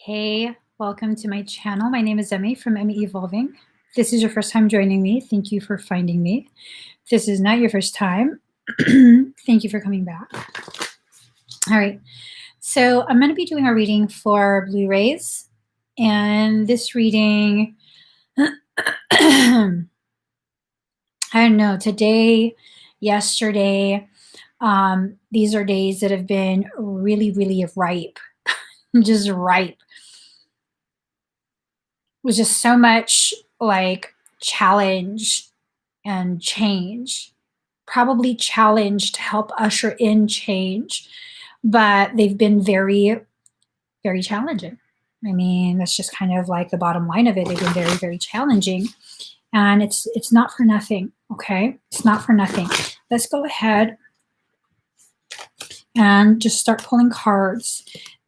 Hey, welcome to my channel. My name is Emmie from Emmie Evolving. If this is your first time joining me, thank you for finding me. If this is not your first time, thank you for coming back. All right, so I'm going to be doing a reading for Blu-rays, and this reading, I don't know, today, yesterday, these are days that have been really, really ripe, just ripe. Was just so much like challenge and change, probably challenge to help usher in change, but they've been very, very challenging. I mean, that's just kind of like the bottom line of it. They've been very, very challenging, and it's not for nothing. Okay, it's not for nothing. Let's go ahead and just start pulling cards.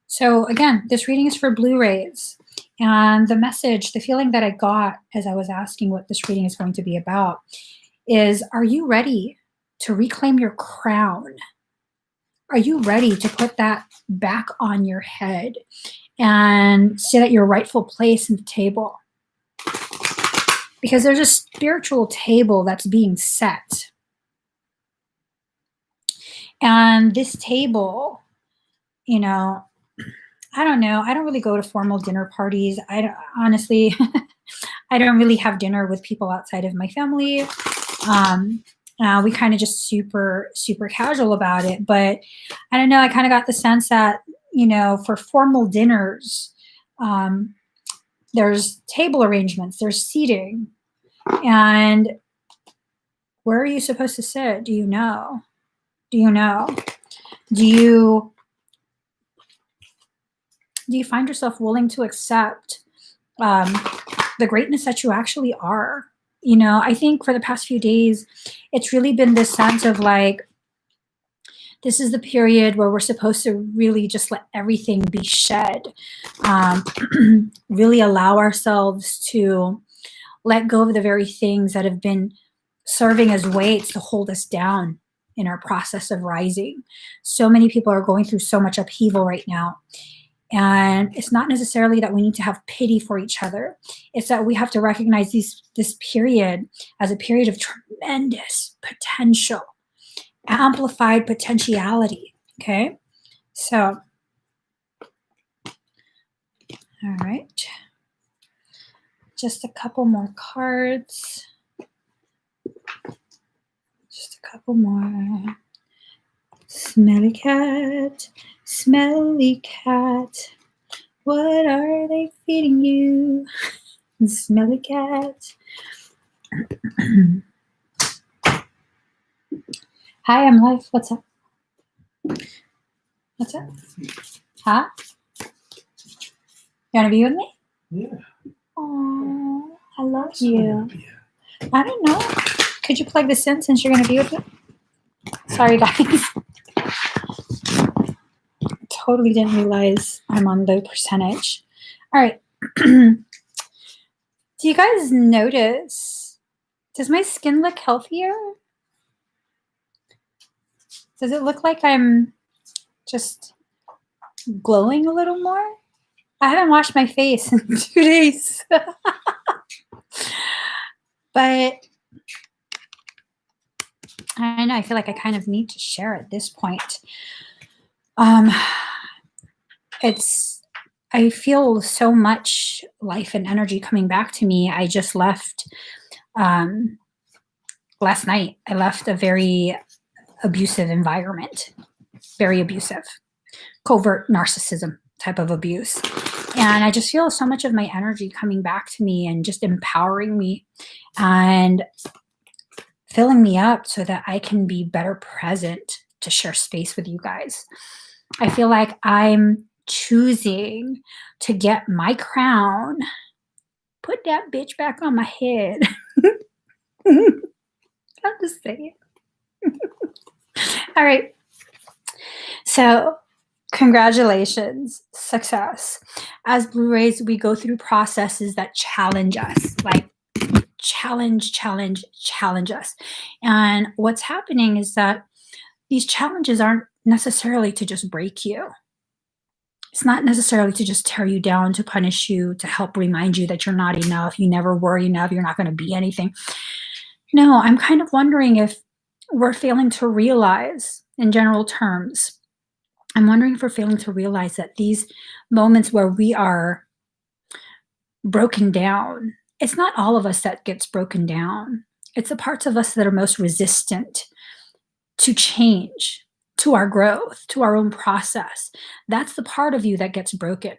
So again, this reading is for Blu-rays. And the message, the feeling that I got as I was asking what this reading is going to be about is, are you ready to reclaim your crown? Are you ready to put that back on your head and sit at your rightful place in the table? Because there's a spiritual table that's being set. And this table, you know, I don't know. I don't really go to formal dinner parties. Honestly, I don't really have dinner with people outside of my family. We kind of just super casual about it. But I don't know. I kind of got the sense that, you know, for formal dinners, there's table arrangements, there's seating. And where are you supposed to sit? Do you know? Do you know? Do you find yourself willing to accept the greatness that you actually are? You know, I think for the past few days, it's really been this sense of like, this is the period where we're supposed to really just let everything be shed, really allow ourselves to let go of the very things that have been serving as weights to hold us down in our process of rising. So many people are going through so much upheaval right now. And it's not necessarily that we need to have pity for each other. It's that we have to recognize this period as a period of tremendous potential, amplified potentiality. Okay, so, all right, just a couple more cards. Just a couple more. Smelly cat, smelly cat, what are they feeding you? Smelly cat. Hi, I'm live. What's up? What's up? Huh? You want to be with me? Yeah. Oh, I love you. I don't know. Could you plug this in since you're going to be with me? Sorry, guys. Totally didn't realize I'm on low percentage. All right. Do you guys notice? Does my skin look healthier? Does it look like I'm just glowing a little more? I haven't washed my face in 2 days. But I know, I feel like I kind of need to share at this point. I feel so much life and energy coming back to me. I just left last night. I left a very abusive environment, very abusive, covert narcissism type of abuse. And I just feel so much of my energy coming back to me and just empowering me and filling me up so that I can be better present to share space with you guys. I feel like I'm choosing to get my crown, put that bitch back on my head. I'm just saying. All right. So, congratulations, success. As Blu-rays, we go through processes that challenge us, like challenge us. And what's happening is that these challenges aren't necessarily to just break you. It's not necessarily to just tear you down, to punish you, to help remind you that you're not enough, you never were enough, you're not going to be anything. No, I'm kind of wondering if we're failing to realize, in general terms, I'm wondering if we're failing to realize that these moments where we are broken down, it's not all of us that gets broken down. It's the parts of us that are most resistant to change, to our growth, to our own process. That's the part of you that gets broken.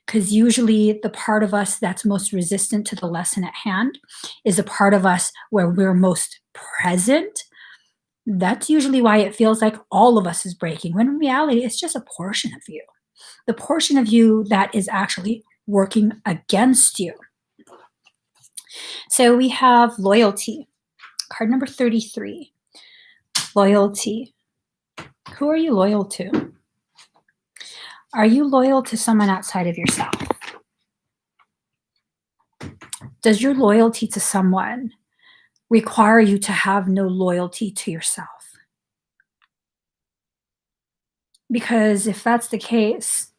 Because usually the part of us that's most resistant to the lesson at hand is a part of us where we're most present. That's usually why it feels like all of us is breaking, when in reality, it's just a portion of you. The portion of you that is actually working against you. So we have loyalty, card number 33. Loyalty. Who are you loyal to? Are you loyal to someone outside of yourself? Does your loyalty to someone require you to have no loyalty to yourself? Because if that's the case,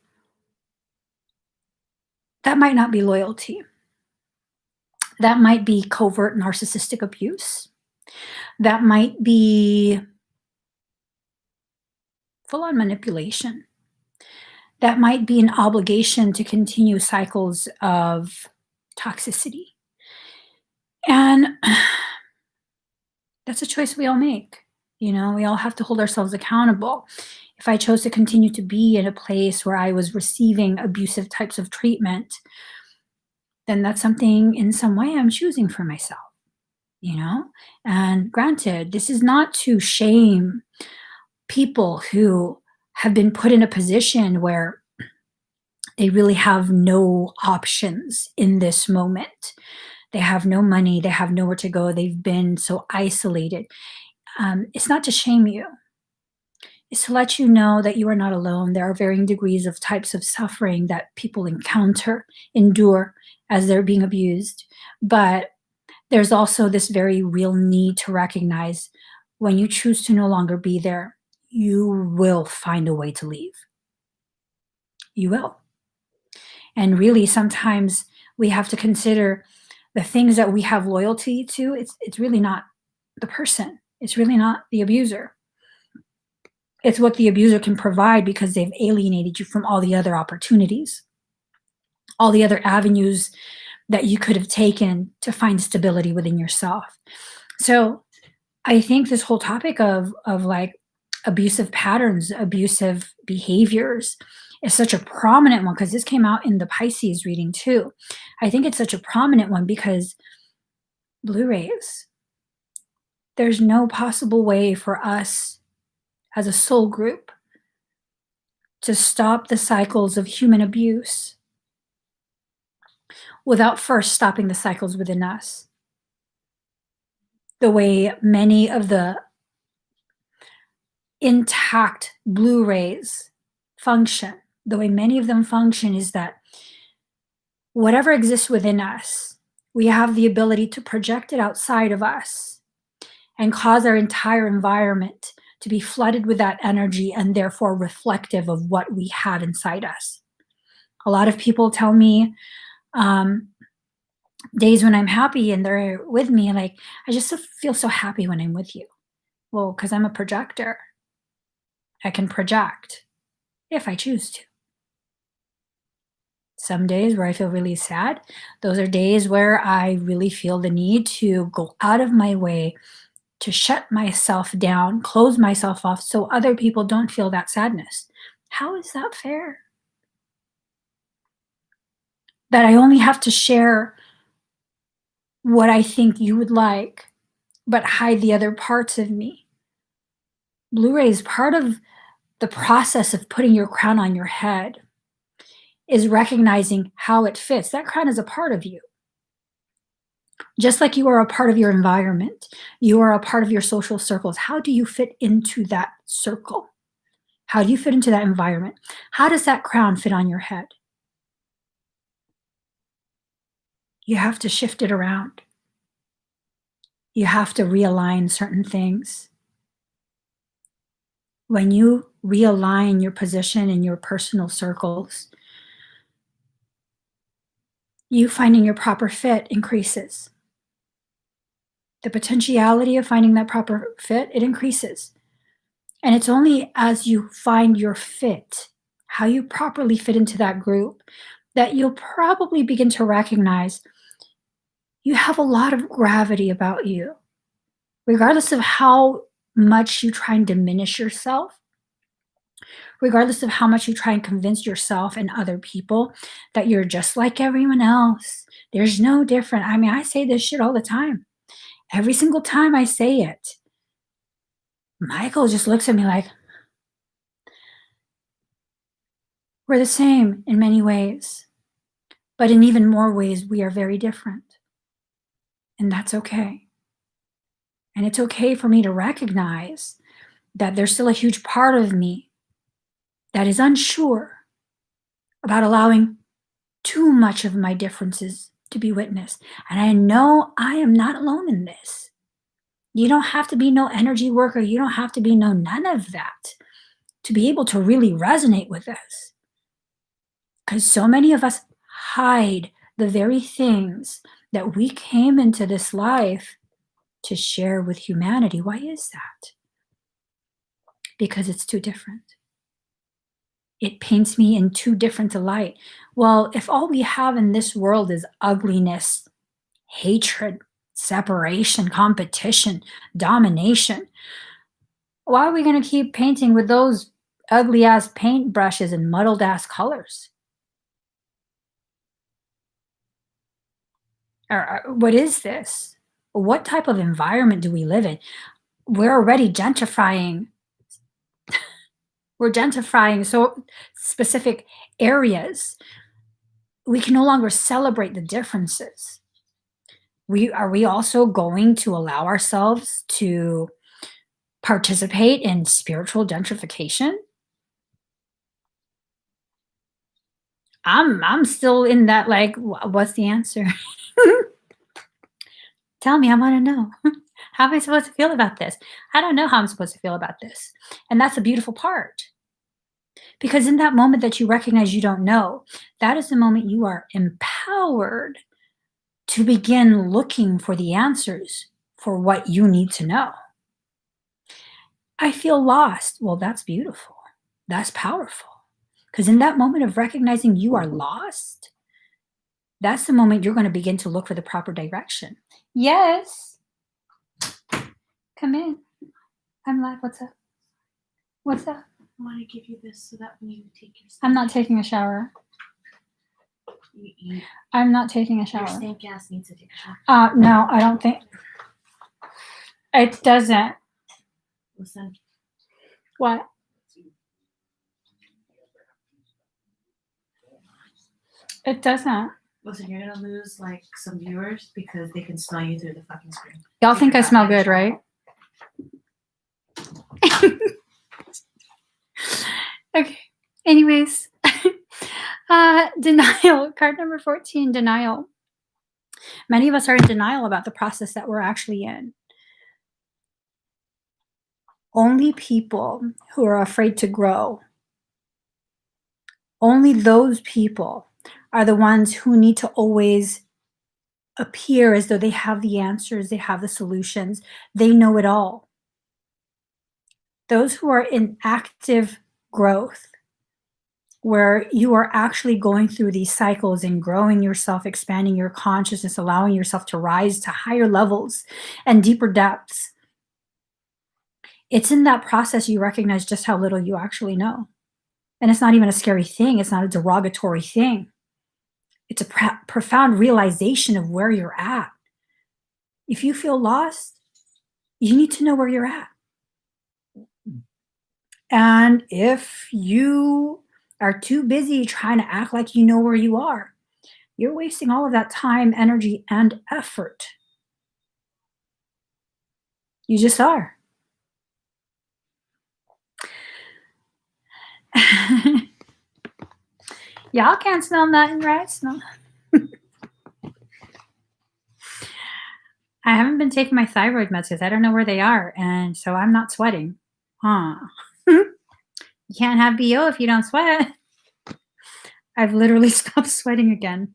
that might not be loyalty. That might be covert narcissistic abuse. That might be full-on manipulation. That might be an obligation to continue cycles of toxicity. And that's a choice we all make. You know, we all have to hold ourselves accountable. If I chose to continue to be in a place where I was receiving abusive types of treatment, then that's something in some way I'm choosing for myself, you know? And granted, this is not to shame people who have been put in a position where they really have no options in this moment. They have no money, they have nowhere to go, they've been so isolated. It's not to shame you. It's to let you know that you are not alone. There are varying degrees of types of suffering that people endure as they're being abused. But there's also this very real need to recognize when you choose to no longer be there, you will find a way to leave. You will. And really, sometimes we have to consider the things that we have loyalty to. It's really not the person. It's really not the abuser. It's what the abuser can provide because they've alienated you from all the other opportunities, all the other avenues that you could have taken to find stability within yourself. So I think this whole topic of like abusive patterns, abusive behaviors is such a prominent one, because this came out in the Pisces reading too. I think it's such a prominent one because blue rays, there's no possible way for us as a soul group to stop the cycles of human abuse without first stopping the cycles within us. The way many of the intact blue rays function, the way many of them function is that whatever exists within us, we have the ability to project it outside of us and cause our entire environment to be flooded with that energy and therefore reflective of what we have inside us. A lot of people tell me days when I'm happy and they're with me, like, I just feel so happy when I'm with you. Well, because I'm a projector. I can project if I choose to. Some days where I feel really sad, those are days where I really feel the need to go out of my way to shut myself down, close myself off so other people don't feel that sadness. How is that fair? That I only have to share what I think you would like, but hide the other parts of me. Blu-ray is part of the process of putting your crown on your head, is recognizing how it fits. That crown is a part of you. Just like you are a part of your environment, you are a part of your social circles. How do you fit into that circle? How do you fit into that environment? How does that crown fit on your head? You have to shift it around. You have to realign certain things. When you realign your position in your personal circles, you finding your proper fit increases. The potentiality of finding that proper fit, it increases. And it's only as you find your fit, how you properly fit into that group, that you'll probably begin to recognize you have a lot of gravity about you. Regardless of how much you try and diminish yourself, regardless of how much you try and convince yourself and other people that you're just like everyone else, there's no different. I mean, I say this shit all the time. Every single time I say it, Michael just looks at me like, we're the same in many ways, but in even more ways, we are very different. And that's okay. And it's okay for me to recognize that there's still a huge part of me that is unsure about allowing too much of my differences to be witnessed. And I know I am not alone in this. You don't have to be no energy worker. You don't have to be no none of that to be able to really resonate with this. Because so many of us hide the very things that we came into this life to share with humanity. Why is that? Because it's too different. It paints me in too different a light. Well, if all we have in this world is ugliness, hatred, separation, competition, domination, why are we going to keep painting with those ugly ass paint brushes and muddled ass colors? Or what is this? What type of environment do we live in? We're already gentrifying. We're gentrifying so specific areas. We can no longer celebrate the differences. Are we also going to allow ourselves to participate in spiritual gentrification? I'm still in that, like, what's the answer? Tell me, I want to know. How am I supposed to feel about this? I don't know how I'm supposed to feel about this. And that's the beautiful part. Because in that moment that you recognize you don't know, that is the moment you are empowered to begin looking for the answers for what you need to know. I feel lost. Well, that's beautiful. That's powerful. Because in that moment of recognizing you are lost, that's the moment you're going to begin to look for the proper direction. Yes. Come in. I'm live. What's up? What's up? I want to give you this so that when you take your I'm not taking a shower. you I'm not taking a your shower. stank ass needs to take a shower. No, I don't think it doesn't. Listen, What? It doesn't. listen, you're gonna lose like some viewers because they can smell you through the fucking screen. Y'all Take think I your smell goddamn good, shower. right? Okay. Anyways, denial. Card number 14, denial. Many of us are in denial about the process that we're actually in. Only people who are afraid to grow, only those people are the ones who need to always appear as though they have the answers, they have the solutions, they know it all. Those who are in active growth, where you are actually going through these cycles and growing yourself, expanding your consciousness, allowing yourself to rise to higher levels and deeper depths. It's in that process you recognize just how little you actually know. And it's not even a scary thing. It's not a derogatory thing. It's a profound realization of where you're at. If you feel lost, you need to know where you're at. And if you are too busy trying to act like you know where you are, you're wasting all of that time, energy, and effort. You just are. Y'all can't smell nothing, right? Smell. I haven't been taking my thyroid meds because I don't know where they are, and so I'm not sweating. Huh. can't have BO if you don't sweat. I've literally stopped sweating again.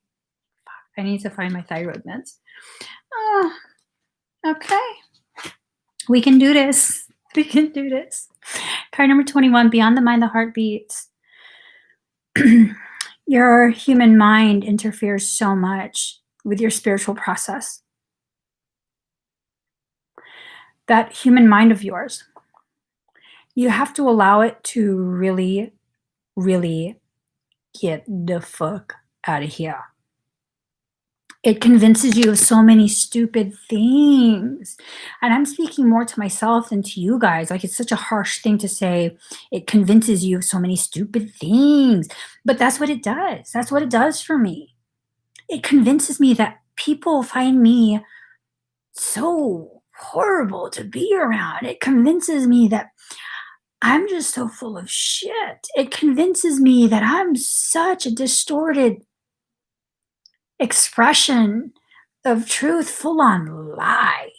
I need to find my thyroid meds. Oh, okay. We can do this. We can do this. Card number 21, beyond the mind, the heart beats. Your human mind interferes so much with your spiritual process. That human mind of yours, you have to allow it to really, really get the fuck out of here. It convinces you of so many stupid things. And I'm speaking more to myself than to you guys. Like, it's such a harsh thing to say. It convinces you of so many stupid things. But that's what it does. That's what it does for me. It convinces me that people find me so horrible to be around. It convinces me that I'm just so full of shit. It convinces me that I'm such a distorted expression of truth, full on lie.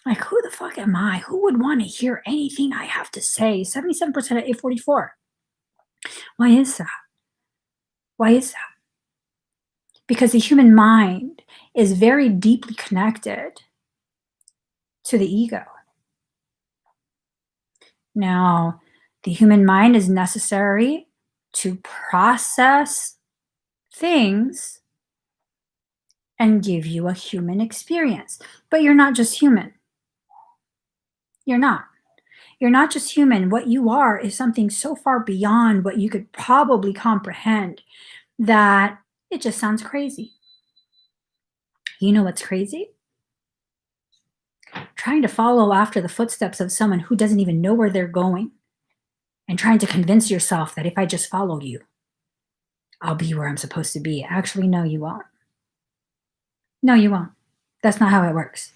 Like, who the fuck am I? Who would want to hear anything I have to say? 77% at 844. Why is that? Why is that? Because the human mind is very deeply connected to the ego. Now, the human mind is necessary to process things and give you a human experience. But you're not just human. You're not. You're not just human. What you are is something so far beyond what you could probably comprehend that it just sounds crazy. You know what's crazy? Trying to follow after the footsteps of someone who doesn't even know where they're going and trying to convince yourself that if I just follow you, I'll be where I'm supposed to be. Actually, no, you won't. No, you won't. That's not how it works.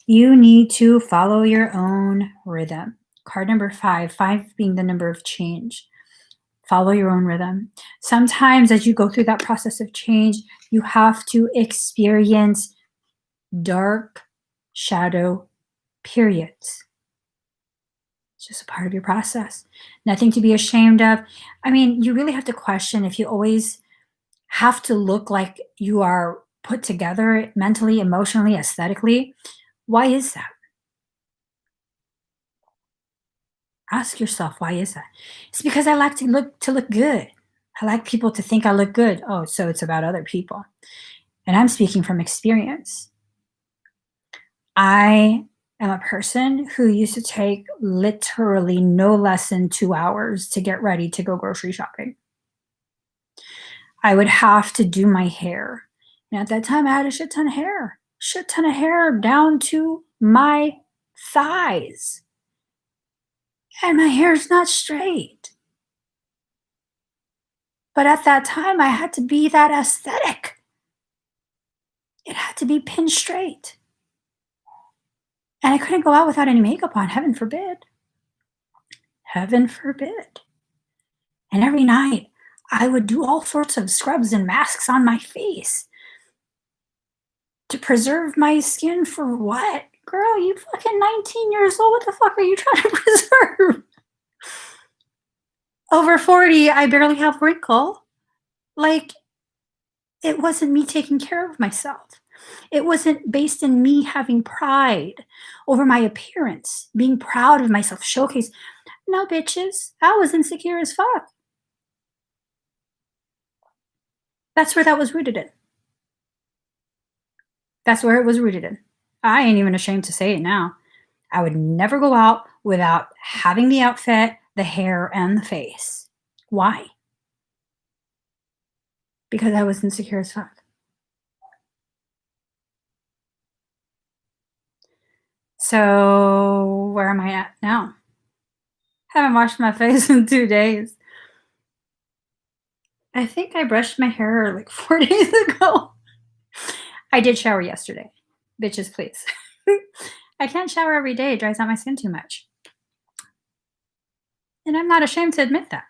You need to follow your own rhythm. Card number 5, 5 being the number of change. Follow your own rhythm. Sometimes as you go through that process of change, you have to experience dark shadow periods. It's just a part of your process. Nothing to be ashamed of. I mean, you really have to question if you always have to look like you are put together mentally, emotionally, aesthetically. Why is that? Ask yourself, why is that? It's because I like to look good. I like people to think I look good. Oh, so it's about other people. And I'm speaking from experience. I am a person who used to take literally no less than 2 hours to get ready to go grocery shopping. I would have to do my hair. And at that time, I had a shit ton of hair down to my thighs. And my hair's not straight. But at that time, I had to be that aesthetic. It had to be pinned straight. And I couldn't go out without any makeup on, heaven forbid. Heaven forbid. And every night, I would do all sorts of scrubs and masks on my face to preserve my skin for what? Girl, you fucking 19 years old. What the fuck are you trying to preserve? Over 40, I barely have wrinkle. Like, it wasn't me taking care of myself. It wasn't based in me having pride over my appearance, being proud of myself, showcase. No, bitches, I was insecure as fuck. That's where that was rooted in. That's where it was rooted in. I ain't even ashamed to say it now. I would never go out without having the outfit, the hair, and the face. Why? Because I was insecure as fuck. So where am I at now? Haven't washed my face in 2 days. I think I brushed my hair like 4 days ago. I did shower yesterday. Bitches, please. I can't shower every day. It dries out my skin too much. And I'm not ashamed to admit that.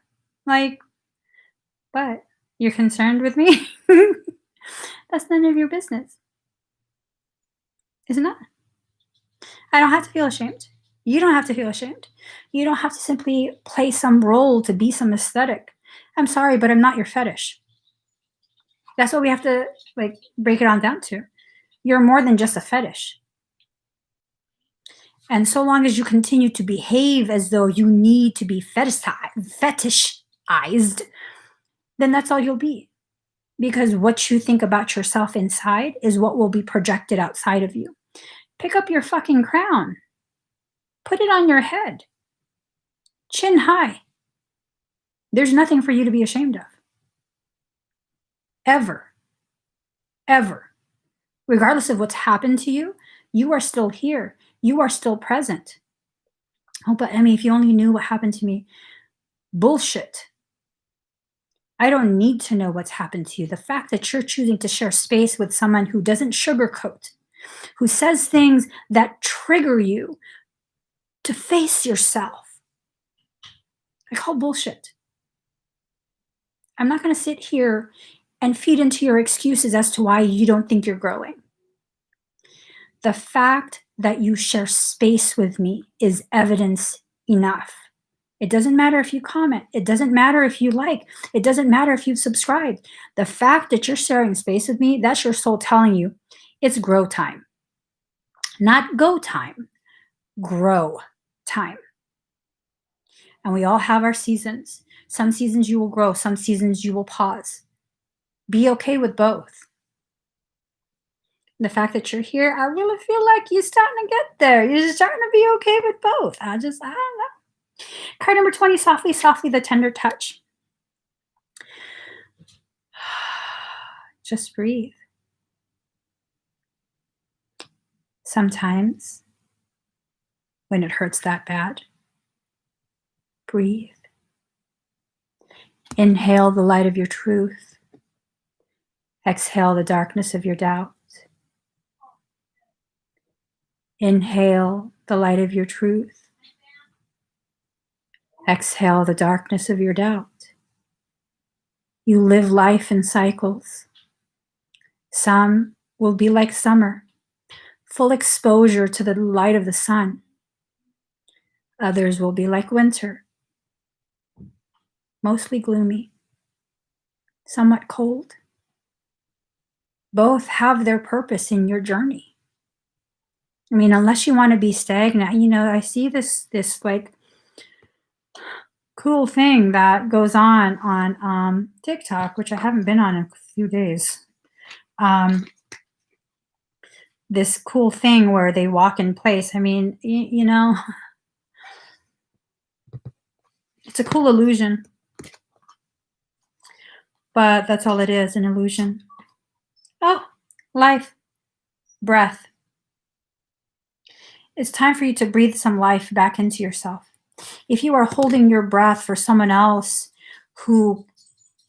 Like, but you're concerned with me? That's none of your business. Isn't it? I don't have to feel ashamed. You don't have to feel ashamed. You don't have to simply play some role to be some aesthetic. I'm sorry, but I'm not your fetish. That's what we have to like break it on down to. You're more than just a fetish. And so long as you continue to behave as though you need to be fetishized, then that's all you'll be. Because what you think about yourself inside is what will be projected outside of you. Pick up your fucking crown. Put it on your head. Chin high. There's nothing for you to be ashamed of. Ever. Ever. Regardless of what's happened to you, you are still here. You are still present. Oh, but Emmie, if you only knew what happened to me. Bullshit. I don't need to know what's happened to you. The fact that you're choosing to share space with someone who doesn't sugarcoat, who says things that trigger you to face yourself, I call bullshit. I'm not going to sit here and feed into your excuses as to why you don't think you're growing. The fact that you share space with me is evidence enough. It doesn't matter if you comment. It doesn't matter if you like. It doesn't matter if you've subscribed. The fact that you're sharing space with me, that's your soul telling you it's grow time. Not go time, grow time. And we all have our seasons. Some seasons you will grow, some seasons you will pause. Be okay with both. The fact that you're here, I really feel like you're starting to get there. You're starting to be okay with both. I don't know. Card number 20, softly, softly, the tender touch. Just breathe. Sometimes, when it hurts that bad, breathe. Inhale the light of your truth. Exhale the darkness of your doubt. Inhale the light of your truth. Exhale the darkness of your doubt. You live life in cycles. Some will be like summer, full exposure to the light of the sun. Others will be like winter, mostly gloomy, somewhat cold. Both have their purpose in your journey. I mean, unless you want to be stagnant, I see this like cool thing that goes on TikTok, which I haven't been on in a few days. This cool thing where they walk in place. I mean, it's a cool illusion, but that's all it is, an illusion. Oh, life, breath. It's time for you to breathe some life back into yourself. If you are holding your breath for someone else who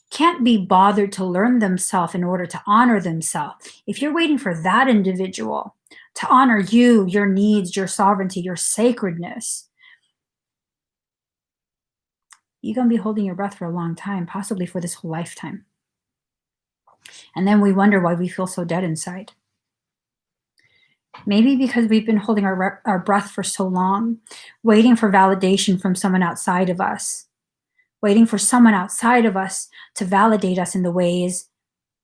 can't be bothered to learn themselves in order to honor themselves, if you're waiting for that individual to honor you, your needs, your sovereignty, your sacredness, you're going to be holding your breath for a long time, possibly for this whole lifetime. And then we wonder why we feel so dead inside. Maybe because we've been holding our breath for so long, waiting for validation from someone outside of us, waiting for someone outside of us to validate us in the ways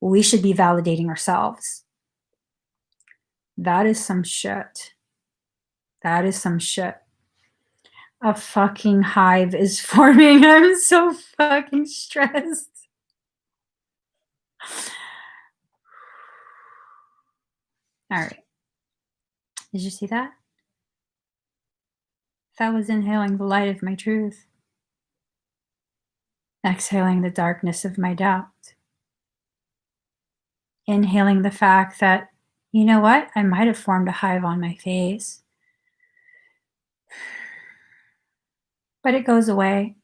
we should be validating ourselves. That is some shit. That is some shit. A fucking hive is forming. I'm so fucking stressed. All right. Did you see that? That was inhaling the light of my truth. Exhaling the darkness of my doubt. Inhaling the fact that, you know what? I might have formed a hive on my face. But it goes away.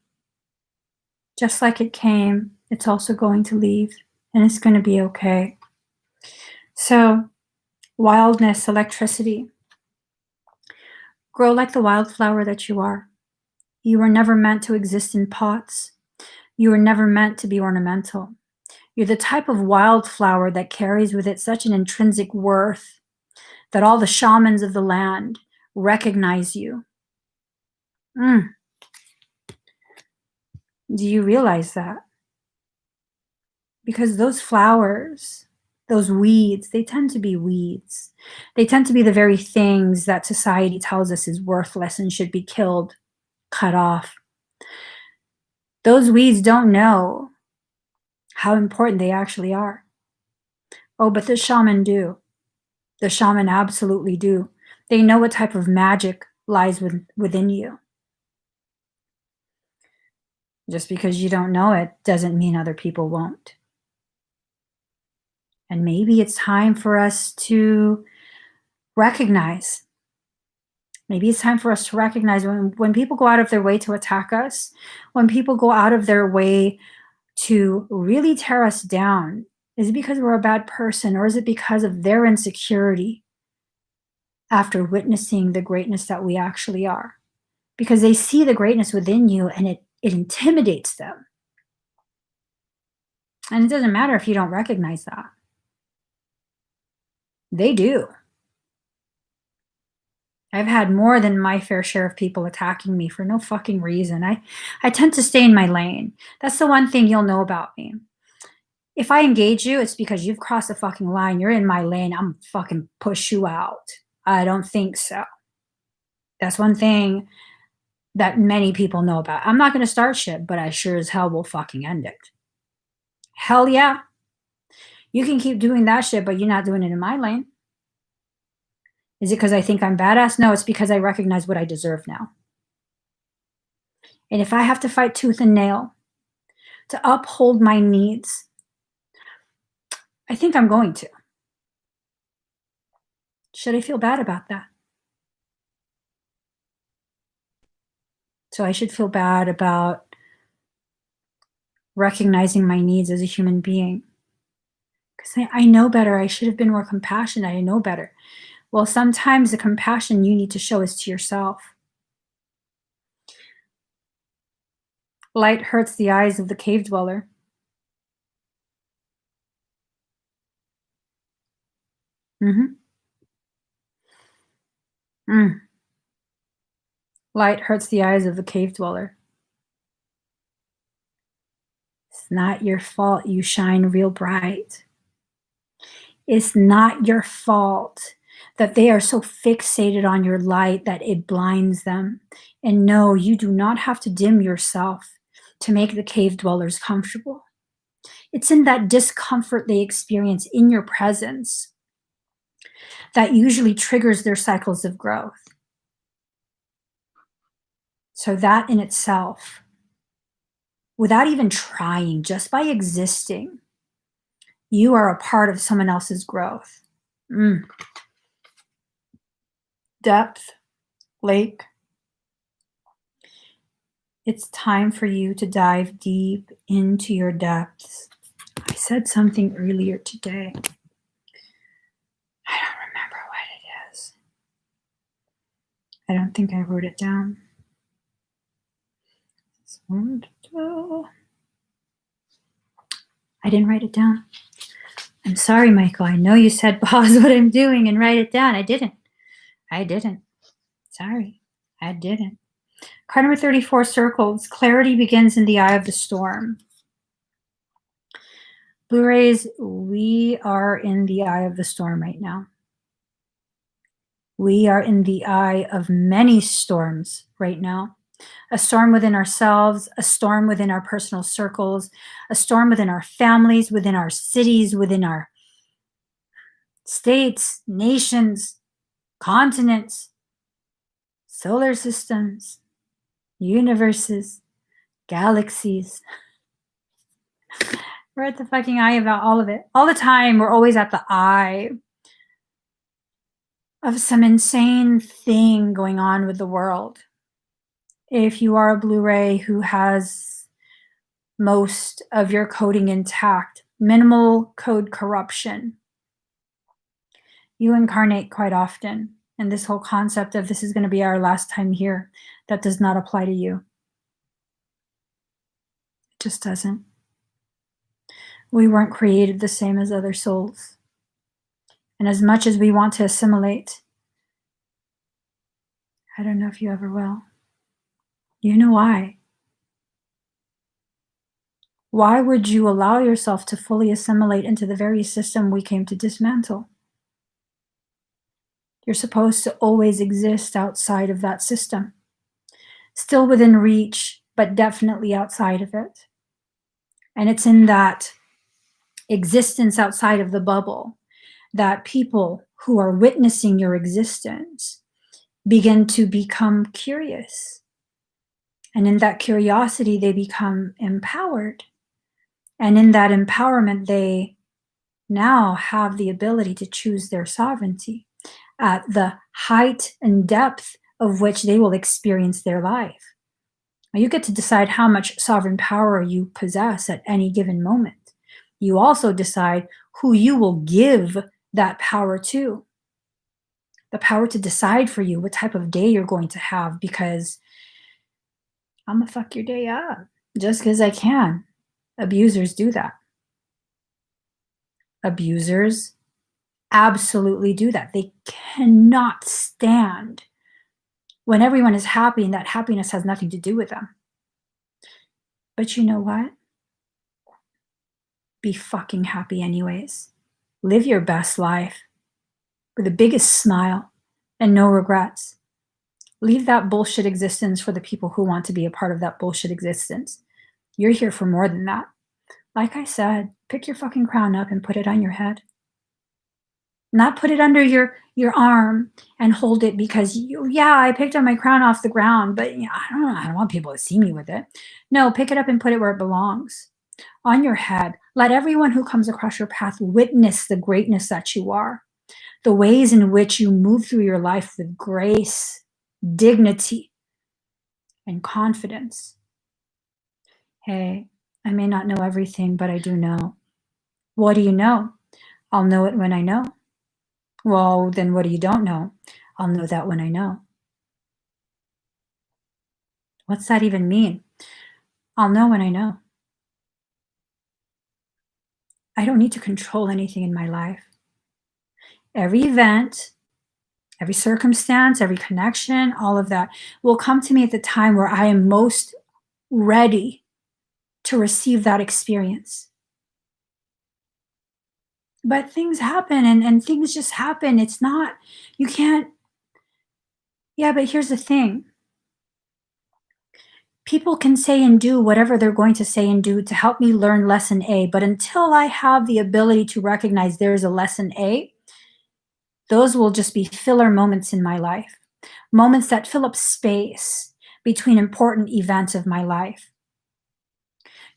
Just like it came, it's also going to leave, and it's going to be okay. So, wildness, electricity. Grow like the wildflower that you are. You were never meant to exist in pots. You were never meant to be ornamental. You're the type of wildflower that carries with it such an intrinsic worth that all the shamans of the land recognize you. Do you realize that? Because those flowers, those weeds, they tend to be weeds. They tend to be the very things that society tells us is worthless and should be killed, cut off. Those weeds don't know how important they actually are. Oh, but the shaman do. The shaman absolutely do. They know what type of magic lies within you. Just because you don't know it doesn't mean other people won't. And maybe it's time for us to recognize. Maybe it's time for us to recognize when people go out of their way to attack us, when people go out of their way to really tear us down, is it because we're a bad person, or is it because of their insecurity after witnessing the greatness that we actually are? Because they see the greatness within you and it intimidates them. And it doesn't matter if you don't recognize that. They do. I've had more than my fair share of people attacking me for no fucking reason. I tend to stay in my lane. That's the one thing you'll know about me. If I engage you, it's because you've crossed the fucking line. You're in my lane. I'm fucking push you out. I don't think so. That's one thing that many people know about. I'm not going to start shit, but I sure as hell will fucking end it. Hell yeah. You can keep doing that shit, but you're not doing it in my lane. Is it because I think I'm badass? No, it's because I recognize what I deserve now. And if I have to fight tooth and nail to uphold my needs, I think I'm going to. Should I feel bad about that? So I should feel bad about recognizing my needs as a human being. Because I know better. I should have been more compassionate. I know better. Well, sometimes the compassion you need to show is to yourself. Light hurts the eyes of the cave dweller. Light hurts the eyes of the cave dweller. It's not your fault you shine real bright. It's not your fault that they are so fixated on your light that it blinds them. And no, you do not have to dim yourself to make the cave dwellers comfortable. It's in that discomfort they experience in your presence that usually triggers their cycles of growth. So that in itself, without even trying, just by existing, you are a part of someone else's growth. Depth, lake. It's time for you to dive deep into your depths. I said something earlier today. I don't remember what it is. I don't think I wrote it down. I didn't write it down. I'm sorry, Michael. I know you said pause what I'm doing and write it down. I didn't. Sorry, I didn't. Card number 34, circles. Clarity begins in the eye of the storm. Blu-rays, we are in the eye of the storm right now. We are in the eye of many storms right now. A storm within ourselves, a storm within our personal circles, a storm within our families, within our cities, within our states, nations, continents, solar systems, universes, galaxies. We're at the fucking eye about all of it. All the time, we're always at the eye of some insane thing going on with the world. If you are a Blu-ray who has most of your coding intact, minimal code corruption, you incarnate quite often. And this whole concept of this is going to be our last time here, that does not apply to you. It just doesn't. We weren't created the same as other souls. And as much as we want to assimilate, I don't know if you ever will. You know why? Why would you allow yourself to fully assimilate into the very system we came to dismantle? You're supposed to always exist outside of that system, still within reach, but definitely outside of it. And it's in that existence outside of the bubble that people who are witnessing your existence begin to become curious. And in that curiosity, they become empowered. And in that empowerment, they now have the ability to choose their sovereignty at the height and depth of which they will experience their life. Now, you get to decide how much sovereign power you possess at any given moment. You also decide who you will give that power to. The power to decide for you what type of day you're going to have, because I'm gonna fuck your day up just because I can. Abusers do that. Abusers absolutely do that. They cannot stand when everyone is happy and that happiness has nothing to do with them. But you know what? Be fucking happy anyways. Live your best life with the biggest smile and no regrets. Leave that bullshit existence for the people who want to be a part of that bullshit existence. You're here for more than that. Like I said, pick your fucking crown up and put it on your head. Not put it under your arm and hold it because I picked up my crown off the ground, but I don't want people to see me with it. No, pick it up and put it where it belongs. On your head. Let everyone who comes across your path witness the greatness that you are. The ways in which you move through your life with grace, dignity, and confidence. Hey, I may not know everything, but I do know. What do you know? I'll know it when I know. Well, then what do you don't know? I'll know that when I know. What's that even mean? I'll know when I know. I don't need to control anything in my life. Every event, every circumstance, every connection, all of that will come to me at the time where I am most ready to receive that experience. But things happen and things just happen. It's not, you can't. Yeah, but here's the thing. People can say and do whatever they're going to say and do to help me learn lesson A, but until I have the ability to recognize there is a lesson A, those will just be filler moments in my life. Moments that fill up space between important events of my life.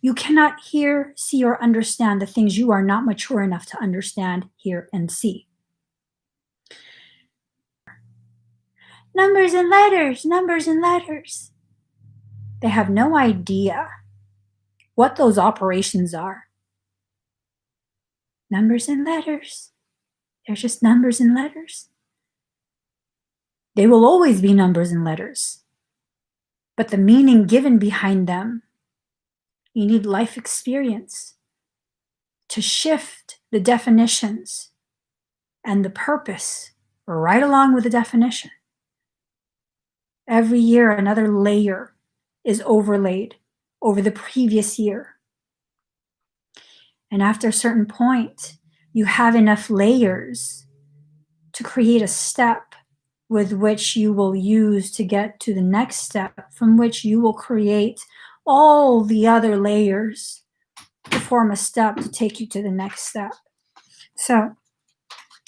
You cannot hear, see, or understand the things you are not mature enough to understand, hear, and see. Numbers and letters, numbers and letters. They have no idea what those operations are. Numbers and letters. They're just numbers and letters. They will always be numbers and letters. But the meaning given behind them, you need life experience to shift the definitions and the purpose right along with the definition. Every year, another layer is overlaid over the previous year. And after a certain point, you have enough layers to create a step with which you will use to get to the next step, from which you will create all the other layers to form a step to take you to the next step. So,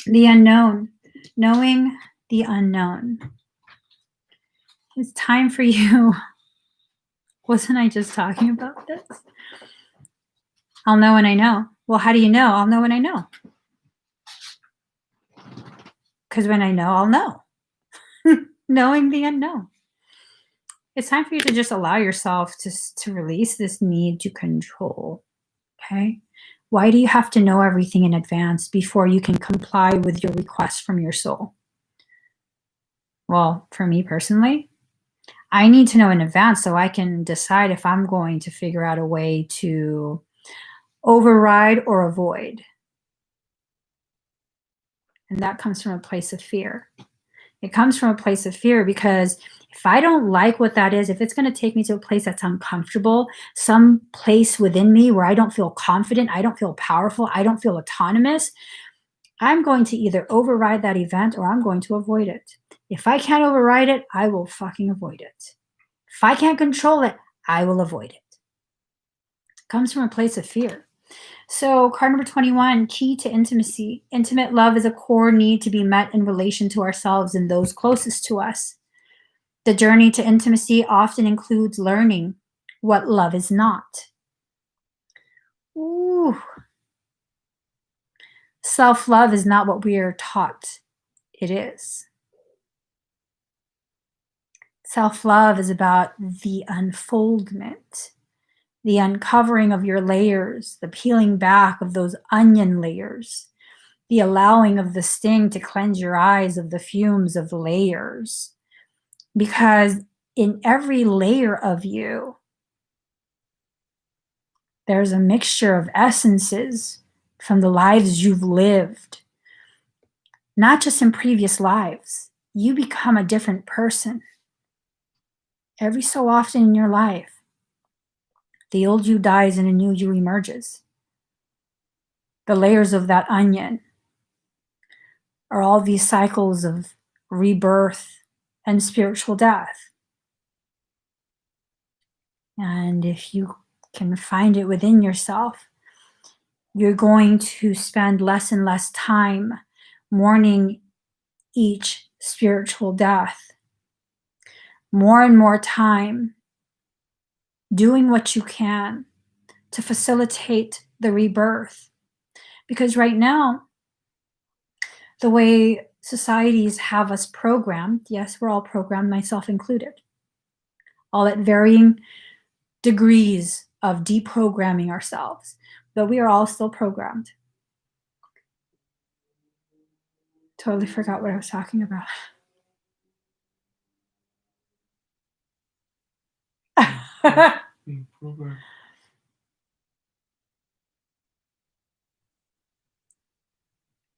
the unknown, knowing the unknown. It's time for you. Wasn't I just talking about this? I'll know when I know. Well, how do you know? I'll know when I know. Because when I know, I'll know. Knowing the unknown. It's time for you to just allow yourself to release this need to control. Okay? Why do you have to know everything in advance before you can comply with your request from your soul? Well, for me personally, I need to know in advance so I can decide if I'm going to figure out a way to override or avoid. And that comes from a place of fear. It comes from a place of fear, because if I don't like what that is, if it's going to take me to a place that's uncomfortable, some place within me where I don't feel confident, I don't feel powerful, I don't feel autonomous, I'm going to either override that event or I'm going to avoid it. If I can't override it, I will fucking avoid it. If I can't control it, I will avoid it. It comes from a place of fear. So card number 21, key to intimacy. Intimate love is a core need to be met in relation to ourselves and those closest to us. The journey to intimacy often includes learning what love is not. Ooh. Self-love is not what we are taught it is. Self-love is about the unfoldment, the uncovering of your layers, the peeling back of those onion layers, the allowing of the sting to cleanse your eyes of the fumes of layers. Because in every layer of you, there's a mixture of essences from the lives you've lived, not just in previous lives. You become a different person every so often in your life. The old you dies and a new you emerges. The layers of that onion are all these cycles of rebirth and spiritual death. And if you can find it within yourself, you're going to spend less and less time mourning each spiritual death, more and more time doing what you can to facilitate the rebirth. Because right now, the way societies have us programmed, yes, we're all programmed, myself included, all at varying degrees of deprogramming ourselves, but we are all still programmed. Totally forgot what I was talking about.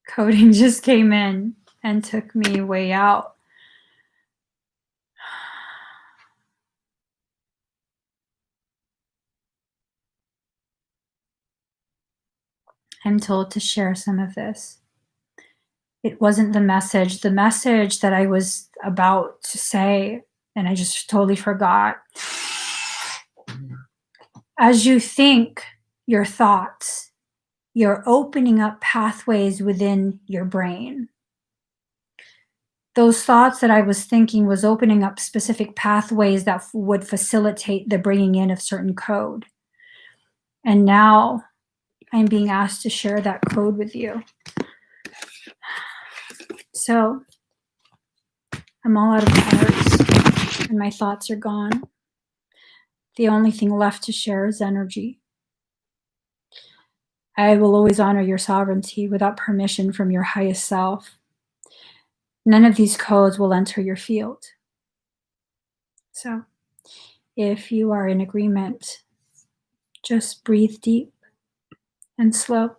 Coding just came in and took me way out. I'm told to share some of this. It wasn't the message that I was about to say, and I just totally forgot. As you think your thoughts, you're opening up pathways within your brain. Those thoughts that I was thinking was opening up specific pathways that would facilitate the bringing in of certain code. And now I'm being asked to share that code with you. So I'm all out of cards and my thoughts are gone. The only thing left to share is energy. I will always honor your sovereignty without permission from your highest self. None of these codes will enter your field. So if you are in agreement, just breathe deep and slow.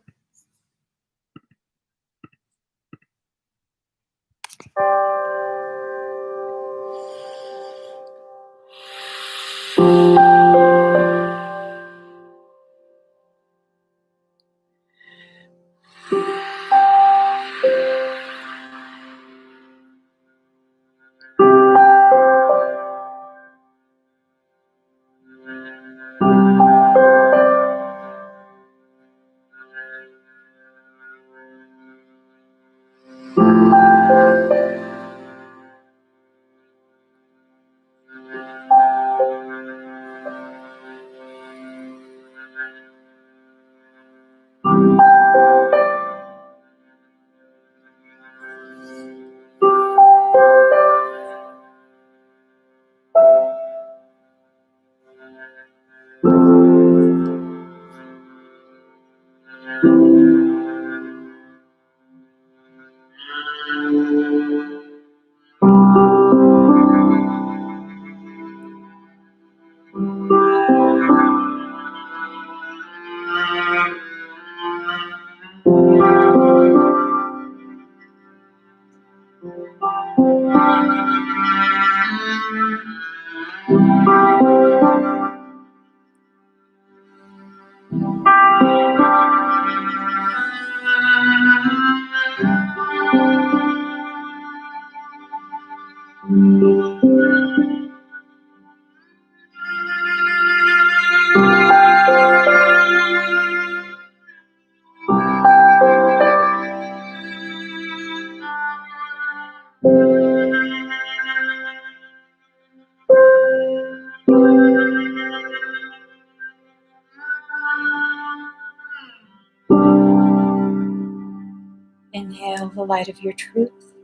Inhale the light of your truth.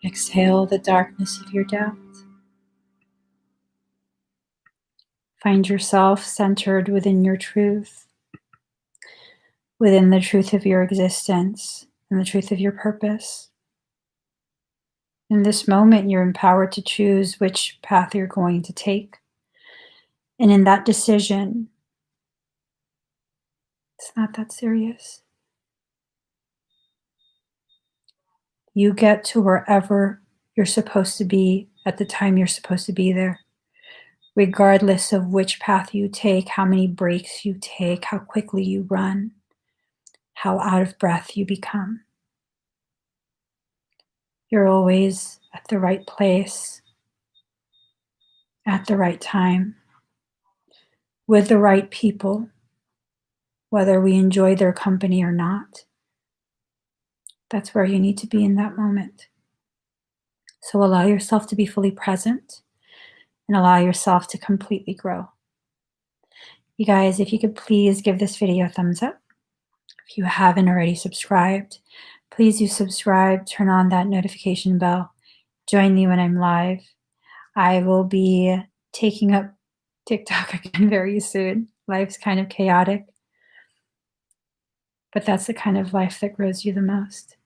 Exhale the darkness of your doubt. Find yourself centered within your truth, within the truth of your existence and the truth of your purpose. In this moment, you're empowered to choose which path you're going to take. And in that decision, it's not that serious. You get to wherever you're supposed to be at the time you're supposed to be there, regardless of which path you take, how many breaks you take, how quickly you run, how out of breath you become. You're always at the right place, at the right time, with the right people, whether we enjoy their company or not. That's where you need to be in that moment. So allow yourself to be fully present and allow yourself to completely grow. You guys, if you could please give this video a thumbs up. If you haven't already subscribed, please do subscribe, turn on that notification bell, join me when I'm live. I will be taking up TikTok again very soon. Life's kind of chaotic, but that's the kind of life that grows you the most.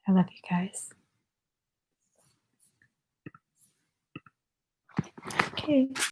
I love you guys. Okay.